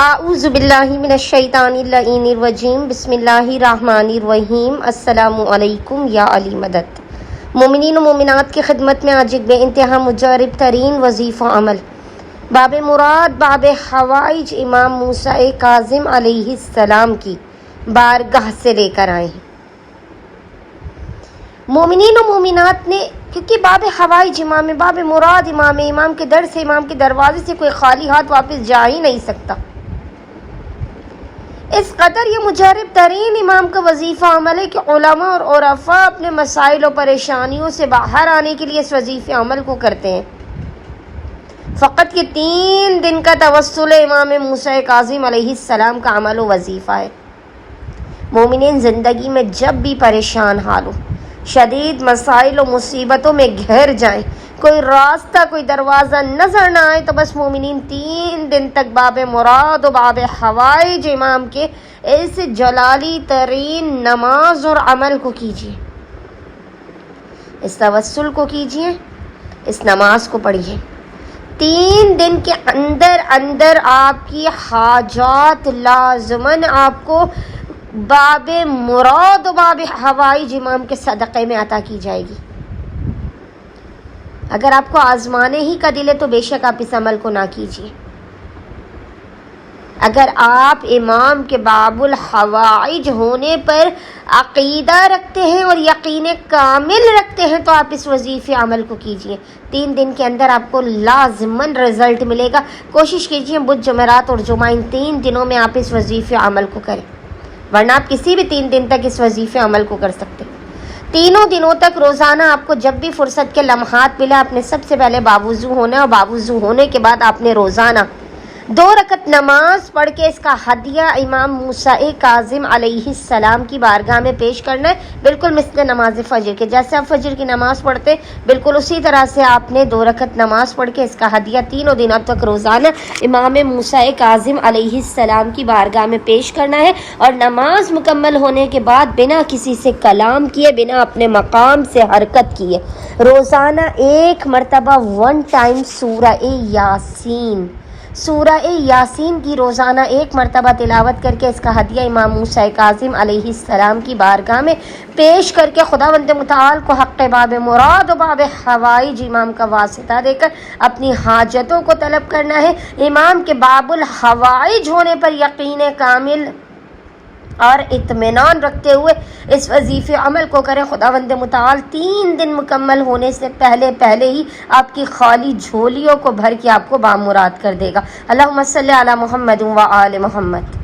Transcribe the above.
اعوذ باللہ من الشیطان اللعین الرجیم بسم اللہ الرحمن الرحیم السلام علیکم یا علی مدد۔ مومنین و مومنات کی خدمت میں آج ایک بے انتہا مجرب ترین وظیفہ عمل باب مراد باب حوائج امام موسیٰ کاظم علیہ السلام کی بارگاہ سے لے کر آئے ہیں۔ مومنین و مومنات نے کیونکہ باب حوائج امام، باب مراد امام کے در سے، امام کے دروازے سے کوئی خالی ہاتھ واپس جا ہی نہیں سکتا۔ اس قدر یہ مجرب ترین امام کا وظیفہ عمل ہے کہ علماء اور عرفاء اپنے مسائل و پریشانیوں سے باہر آنے کے لیے اس وظیفہ عمل کو کرتے ہیں۔ فقط یہ 3 دن کا توسل امام موسیٰ کاظم علیہ السلام کا عمل و وظیفہ ہے۔ مومنین زندگی میں جب بھی پریشان حال ہو، شدید مسائل و مصیبتوں میں گھر جائیں، کوئی راستہ کوئی دروازہ نظر نہ آئے، تو بس مومنین 3 دن تک باب مراد و باب حوائج امام کے ایسے جلالی ترین نماز اور عمل کو کیجیے، اس توسل کو کیجیے، اس نماز کو پڑھیے۔ 3 دن کے اندر آپ کی حاجات لازماً آپ کو باب مراد و باب حوائج امام کے صدقے میں عطا کی جائے گی۔ اگر آپ کو آزمانے ہی کا دل ہے تو بے شک آپ اس عمل کو نہ کیجیے۔ اگر آپ امام کے باب الحوائج ہونے پر عقیدہ رکھتے ہیں اور یقین کامل رکھتے ہیں تو آپ اس وظیفے عمل کو کیجیے۔ 3 دن کے اندر آپ کو لازماً رزلٹ ملے گا۔ کوشش کیجیے بدھ، جمعرات اور جمعہ ان 3 دنوں میں آپ اس وظیفے عمل کو کریں، ورنہ آپ کسی بھی 3 دن تک اس وظیفے عمل کو کر سکتے ہیں۔ 3 دنوں تک روزانہ آپ کو جب بھی فرصت کے لمحات ملے، آپ نے سب سے پہلے باوضو ہونا ہے، اور باوضو ہونے کے بعد آپ نے روزانہ 2 رکعت نماز پڑھ کے اس کا ہدیہ امام موسیٰ کاظم علیہ السلام کی بارگاہ میں پیش کرنا ہے، بالکل مثل نماز فجر کے۔ جیسے آپ فجر کی نماز پڑھتے بالکل اسی طرح سے آپ نے 2 رکعت نماز پڑھ کے اس کا ہدیہ 3 دنوں تک روزانہ امام موسیٰ کاظم علیہ السلام کی بارگاہ میں پیش کرنا ہے، اور نماز مکمل ہونے کے بعد بنا کسی سے کلام کیے، بنا اپنے مقام سے حرکت کیے، روزانہ 1 مرتبہ 1 ٹائم سورہ یاسین کی روزانہ 1 مرتبہ تلاوت کر کے اس کا ہدیہ امام موسیٰ کاظم علیہ السلام کی بارگاہ میں پیش کر کے خداوند متعال کو حق باب مراد و باب حوائج امام کا واسطہ دے کر اپنی حاجتوں کو طلب کرنا ہے۔ امام کے باب الحوائج ہونے پر یقین کامل اور اطمینان رکھتے ہوئے اس وظیفے عمل کو کریں۔ خداوند متعال 3 دن مکمل ہونے سے پہلے ہی آپ کی خالی جھولیوں کو بھر کے آپ کو بامراد کر دے گا۔ اللہم صلی علی محمد و آل محمد۔